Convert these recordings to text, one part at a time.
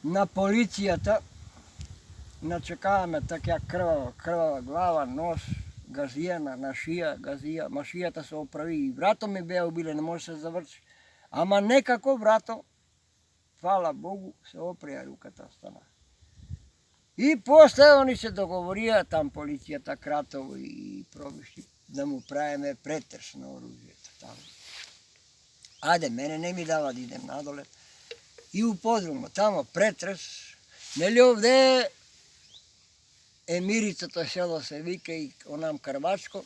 на полицията, начекаваме така крвава глава, нос, газияна на шия, газия, ма шията се оправи и врато ми бе убиле, не може да се завърши. Ама некако врато, хвала Богу, се оприя руката стана. И после они се договорија там полицията Кратово и пробишти да му правиме претрес на оружието там. Ајде, мене не ми дава да идем надоле. И у подрума, тамо претрес, нели овде Емирицата село се вика и онам Карвачко.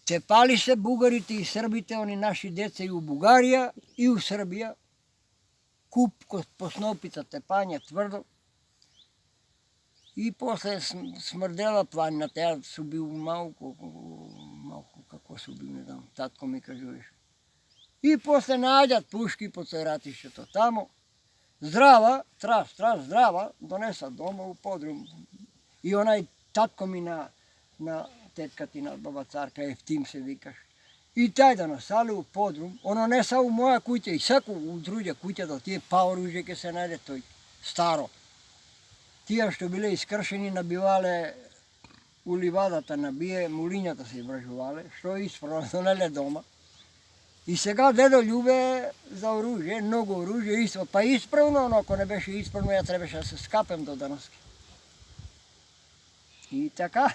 Цепали се бугарите и србите, они наши деца и у Бугарија и у Србија. Куп по снопица тепање тврдо. И после смрдела планината, ја су бил малку како су бил, не знам, татко ми кажуваше. И после најдат пушки по ратишето тамо. Здрава, трас, здрава, донеса дома у подрум. И онај татко ми на тетка ти на баба Царка, Ефтим се викаш. И тај да насали у подрум, оно не са у моја куќа, и секу у друѓа куќа да тие па оружје ке се најде тој, старо. Тие што биле искршени набивале у ливадата набие, мулињата се вржувале, што е исправно донеле дома. И сега дедо Љубе за оружје, многу оружје, па исправно, но ако не беше исправно, ја требаше да се скапем до данаски. И така,